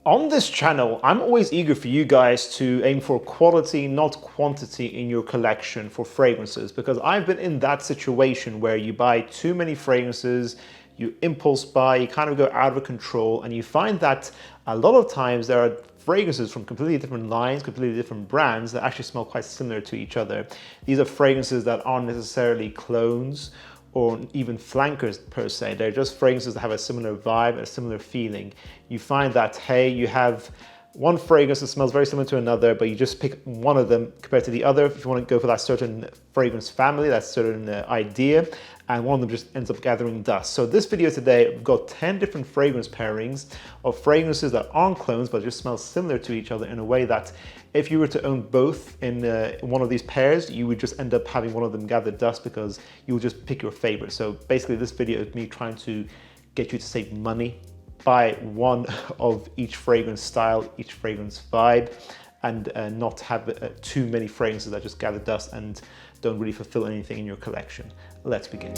On this channel, I'm always eager for you guys to aim for quality, not quantity in your collection for fragrances, because I've been in that situation where you buy too many fragrances, you impulse buy, you kind of go out of control, and you find that a lot of times there are fragrances from completely different lines, completely different brands that actually smell quite similar to each other. These are fragrances that aren't necessarily clones or even flankers per se. They're just fragrances that have a similar vibe, a similar feeling. You find that, hey, you have one fragrance that smells very similar to another, but you just pick one of them compared to the other. If you want to go for that certain fragrance family, that certain idea, and one of them just ends up gathering dust. So this video today, we've got 10 different fragrance pairings of fragrances that aren't clones, but just smell similar to each other in a way that if you were to own both in one of these pairs, you would just end up having one of them gather dust because you would just pick your favorite. So basically this video is me trying to get you to save money, buy one of each fragrance style, each fragrance vibe, and not have too many fragrances that just gather dust and don't really fulfill anything in your collection. Let's begin.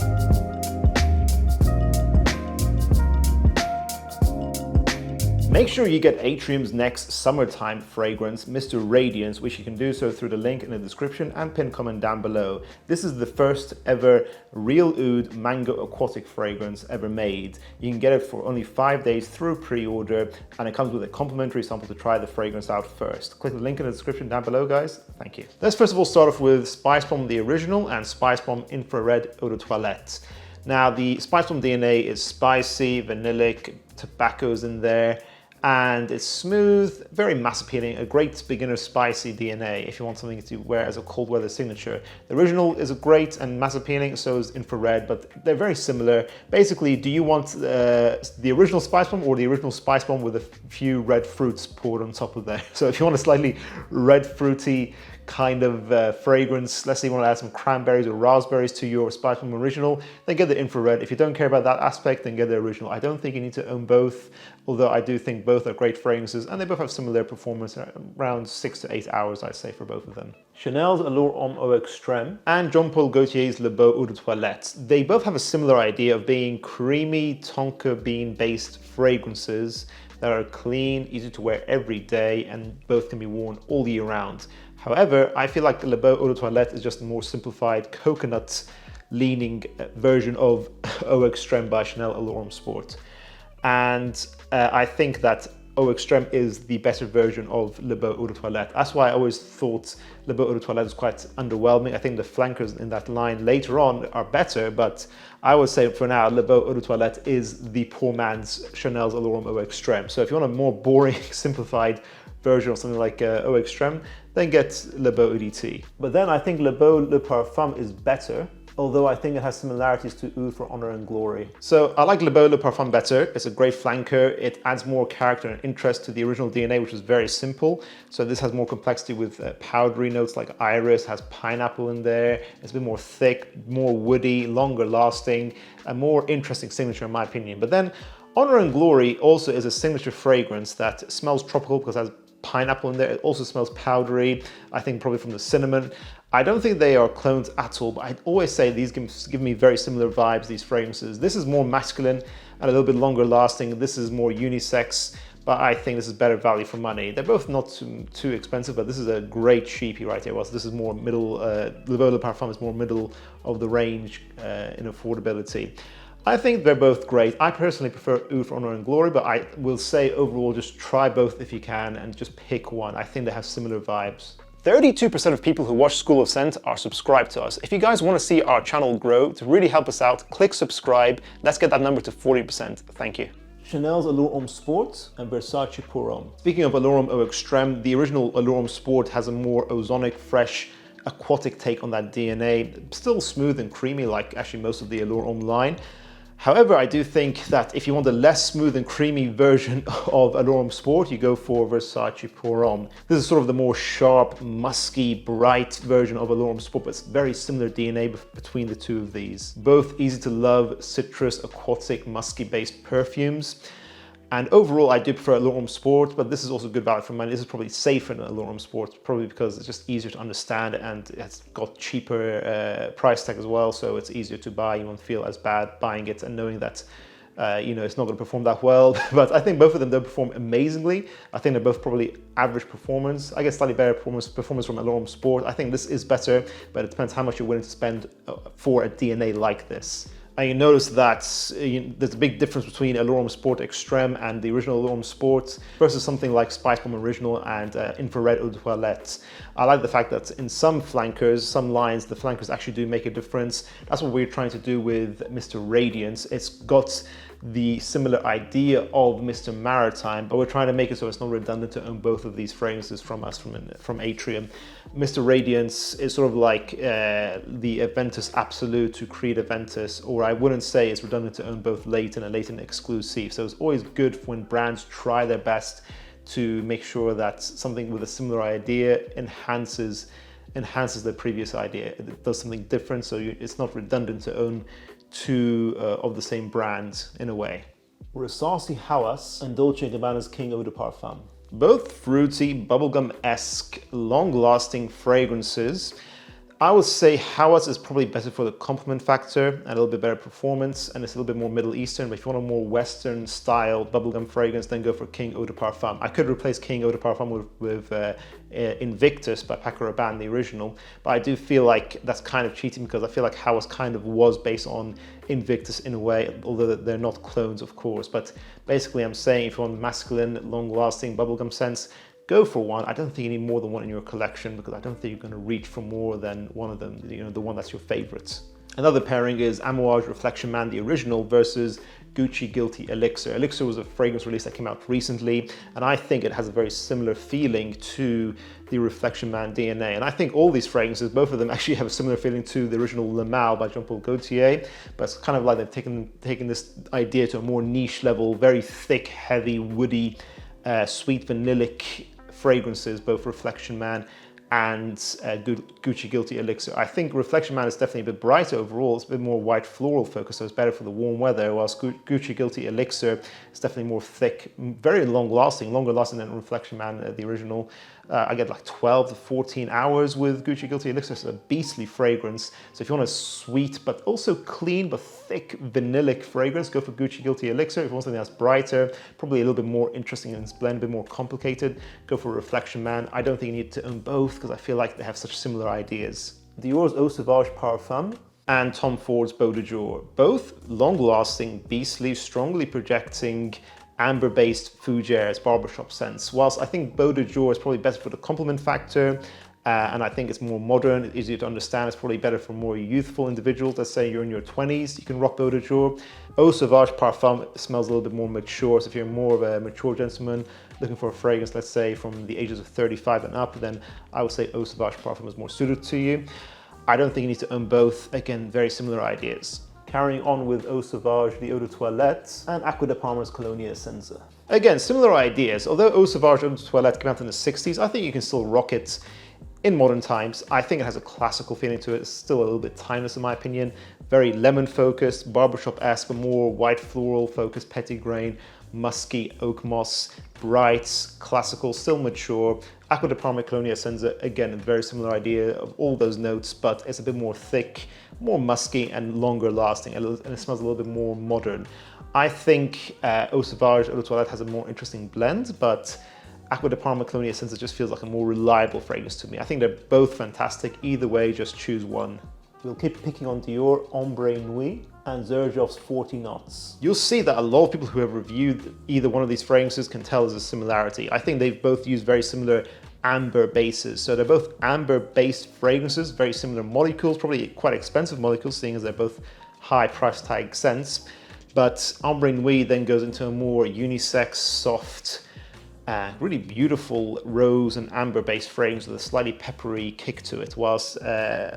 Make sure you get Atrium's next summertime fragrance, Mr. Radiance, which you can do so through the link in the description and pinned comment down below. This is the first ever real oud mango aquatic fragrance ever made. You can get it for only 5 days through pre-order, and it comes with a complimentary sample to try the fragrance out first. Click the link in the description down below, guys. Thank you. Let's first of all start off with Spicebomb the original and Spicebomb infrared eau de toilette. Now the Spicebomb DNA is spicy, vanillic, tobacco's in there, and it's smooth, very mass appealing, a great beginner spicy DNA if you want something to wear as a cold weather signature. The original is a great and mass appealing, so is infrared, but they're very similar. Basically, do you want the original Spicebomb or the original Spicebomb with a few red fruits poured on top of there? So if you want a slightly red fruity kind of fragrance, let's say you want to add some cranberries or raspberries to your Spicebomb original, then get the infrared. If you don't care about that aspect, then get the original. I don't think you need to own both, although I do think both are great fragrances and they both have similar performance, around 6 to 8 hours, I'd say, for both of them. Chanel's Allure Homme Eau Extreme and Jean-Paul Gaultier's Le Beau Eau de Toilette. They both have a similar idea of being creamy tonka bean based fragrances that are clean, easy to wear every day, and both can be worn all year round. However, I feel like the Le Beau Eau de Toilette is just a more simplified coconut leaning version of Eau Extreme by Chanel Allure Homme Sport. And I think that Eau Extreme is the better version of Le Beau Eau de Toilette. That's why I always thought Le Beau Eau de Toilette was quite underwhelming. I think the flankers in that line later on are better, but I would say for now, Le Beau Eau de Toilette is the poor man's Chanel's Allure Homme Eau Extreme. So if you want a more boring, simplified version of something like Eau Extreme, then get Le Beau EDT. But then I think Le Beau Le Parfum is better, although I think it has similarities to Oud for Honor and Glory. So I like Le Beau Le Parfum better. It's a great flanker. It adds more character and interest to the original DNA, which is very simple. So this has more complexity with powdery notes like iris, has pineapple in there. It's a bit more thick, more woody, longer lasting, a more interesting signature in my opinion. But then Honor and Glory also is a signature fragrance that smells tropical because it has pineapple in there. It also smells powdery, I think probably from the cinnamon. I don't think they are clones at all, but I'd always say these give me very similar vibes, these fragrances. This is more masculine and a little bit longer lasting. This is more unisex, but I think this is better value for money. They're both not too expensive, but this is a great cheapie right here. Whilst this is more middle, Le Beau Le Parfum is more middle of the range in affordability. I think they're both great. I personally prefer Oud for Honor and Glory, but I will say overall just try both if you can and just pick one. I think they have similar vibes. 32% of people who watch School of Scent are subscribed to us. If you guys want to see our channel grow, to really help us out, click subscribe. Let's get that number to 40%. Thank you. Chanel's Allure Homme Sport and Versace Pour Homme. Speaking of Allure Homme Eau Extreme, the original Allure Homme Sport has a more ozonic, fresh, aquatic take on that DNA. Still smooth and creamy like actually most of the Allure Homme line. However, I do think that if you want a less smooth and creamy version of Allure Homme Sport, you go for Versace Pour Homme. This is sort of the more sharp, musky, bright version of Allure Homme Sport, but it's very similar DNA between the two of these. Both easy to love, citrus, aquatic, musky-based perfumes. And overall, I do prefer Allure Homme Sport, but this is also good value for money. This is probably safer than Allure Homme Sport, probably because it's just easier to understand and it's got cheaper price tag as well, so it's easier to buy. You won't feel as bad buying it and knowing that it's not going to perform that well. But I think both of them don't perform amazingly. I think they're both probably average performance. I guess slightly better performance from Allure Sport. I think this is better, but it depends how much you're willing to spend for a DNA like this. And you notice that there's a big difference between Allure Sport Extreme and the original Allure Sport versus something like Spicebomb Original and Infrared Eau de Toilette. I like the fact that in some flankers, some lines, the flankers actually do make a difference. That's what we're trying to do with Mr. Radiance. It's got the similar idea of Mr. Maritime, but we're trying to make it so it's not redundant to own both of these fragrances from us, from Atrium. Mr. Radiance is sort of like the Aventus Absolute to Creed Aventus, or I wouldn't say it's redundant to own both Latent and Latent Exclusive. So it's always good when brands try their best to make sure that something with a similar idea enhances the previous idea. It does something different, so it's not redundant to own two of the same brand in a way. Rasasi Hawas and Dolce&Gabbana's King Eau de Parfum. Both fruity, bubblegum-esque, long-lasting fragrances. I would say Hawas is probably better for the complement factor and a little bit better performance, and it's a little bit more Middle Eastern. But if you want a more Western style bubblegum fragrance, then go for King Eau de Parfum. I could replace King Eau de Parfum with Invictus by Paco Rabanne, the original, but I do feel like that's kind of cheating because I feel like Hawas kind of was based on Invictus in a way, although they're not clones, of course. But basically, I'm saying if you want masculine, long-lasting bubblegum scents, go for one. I don't think you need more than one in your collection because I don't think you're going to reach for more than one of them, the one that's your favorite. Another pairing is Amouage Reflection Man, the original, versus Gucci Guilty Elixir. Elixir was a fragrance release that came out recently, and I think it has a very similar feeling to the Reflection Man DNA. And I think all these fragrances, both of them actually have a similar feeling to the original Le Mal by Jean-Paul Gaultier, but it's kind of like they've taken this idea to a more niche level, very thick, heavy, woody, sweet vanillic fragrances, both Reflection Man and Gucci Guilty Elixir. I think Reflection Man is definitely a bit brighter overall. It's a bit more white floral focus, so it's better for the warm weather, whilst Gucci Guilty Elixir is definitely more thick, very long lasting, longer lasting than Reflection Man, the original. I get like 12 to 14 hours with Gucci Guilty Elixir. It's a beastly fragrance. So if you want a sweet, but also clean, but thick vanillic fragrance, go for Gucci Guilty Elixir. If you want something that's brighter, probably a little bit more interesting in its blend, a bit more complicated, go for Reflection Man. I don't think you need to own both because I feel like they have such similar ideas. Dior's Eau Sauvage Parfum and Tom Ford's Beau de Jour. Both long-lasting, beastly, strongly projecting, amber-based fougères, barbershop scents. Whilst I think Beau de Jour is probably better for the complement factor, and I think it's more modern, easier to understand. It's probably better for more youthful individuals. Let's say you're in your 20s, you can rock Beau de Jour. Eau Sauvage Parfum smells a little bit more mature. So if you're more of a mature gentleman looking for a fragrance, let's say from the ages of 35 and up, then I would say Eau Sauvage Parfum is more suited to you. I don't think you need to own both. Again, very similar ideas. Carrying on with Eau Sauvage, the Eau de Toilette, and Acqua di Parma's Colonia Essenza. Again, similar ideas. Although Eau Sauvage Eau de Toilette came out in the 60s, I think you can still rock it in modern times. I think it has a classical feeling to it. It's still a little bit timeless in my opinion. Very lemon focused, barbershop-esque, but more white floral focused, petit grain, musky, oak moss, bright, classical, still mature. Acqua di Parma Colonia Essenza, again, a very similar idea of all those notes, but it's a bit more thick, more musky and longer lasting, and it smells a little bit more modern. I think Eau Sauvage Eau de Toilette has a more interesting blend, but Acqua di Parma Colonia Essenza just feels like a more reliable fragrance to me. I think they're both fantastic. Either way, just choose one. We'll keep picking on Dior Ombre Nuit and Xerjoff's 40 Knots. You'll see that a lot of people who have reviewed either one of these fragrances can tell there's a similarity. I think they've both used very similar amber bases. So they're both amber-based fragrances, very similar molecules, probably quite expensive molecules, seeing as they're both high price tag scents. But Ombre Nuit then goes into a more unisex, soft, really beautiful rose and amber-based fragrance with a slightly peppery kick to it, whilst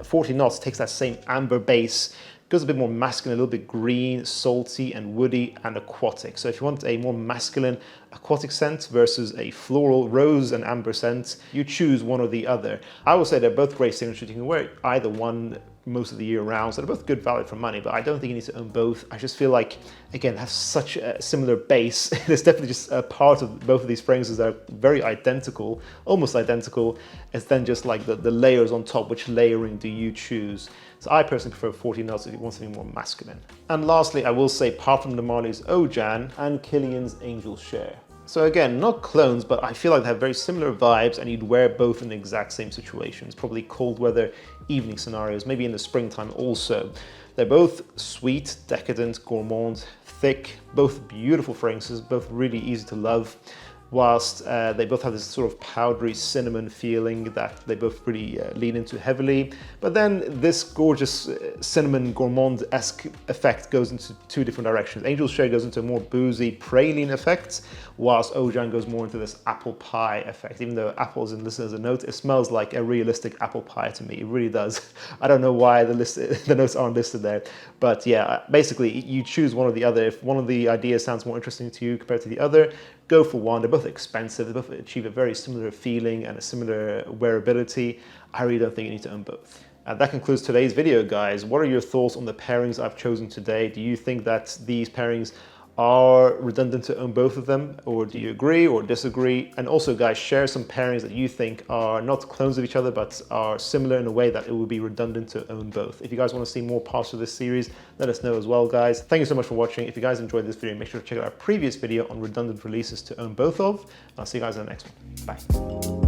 40 Knots takes that same amber base, goes a bit more masculine, a little bit green, salty and woody and aquatic. So if you want a more masculine aquatic scent versus a floral rose and amber scent, you choose one or the other. I would say they're both great signatures. You can wear either one most of the year round, so they're both good value for money, but I don't think you need to own both. I just feel like, again, have such a similar base. There's definitely just a part of both of these fragrances that are very identical, almost identical. It's then just like the layers on top. Which layering do you choose? So I personally prefer 40 notes if you want something more masculine. And lastly, I will say Parfum de Marly's Ojan and Kilian's Angel Share. So again, not clones, but I feel like they have very similar vibes and you'd wear both in the exact same situations, probably cold weather, evening scenarios, maybe in the springtime also. They're both sweet, decadent, gourmand, thick, both beautiful fragrances, both really easy to love. Whilst they both have this sort of powdery cinnamon feeling that they both really lean into heavily. But then this gorgeous cinnamon gourmand-esque effect goes into two different directions. Angel Share goes into a more boozy praline effect, whilst Ojan goes more into this apple pie effect. Even though apple isn't listed as a note, it smells like a realistic apple pie to me. It really does. I don't know why the notes aren't listed there. But yeah, basically you choose one or the other. If one of the ideas sounds more interesting to you compared to the other, go for one. They're both expensive. They both achieve a very similar feeling and a similar wearability. I really don't think you need to own both. And that concludes today's video, guys. What are your thoughts on the pairings I've chosen today? Do you think that these pairings are redundant to own both of them, or do you agree or disagree? And also, guys, share some pairings that you think are not clones of each other but are similar in a way that it would be redundant to own both. If you guys want to see more parts of this series, let us know as well, guys. Thank you so much for watching. If you guys enjoyed this video, make sure to check out our previous video on redundant releases to own both of. I'll see you guys in the next one. Bye.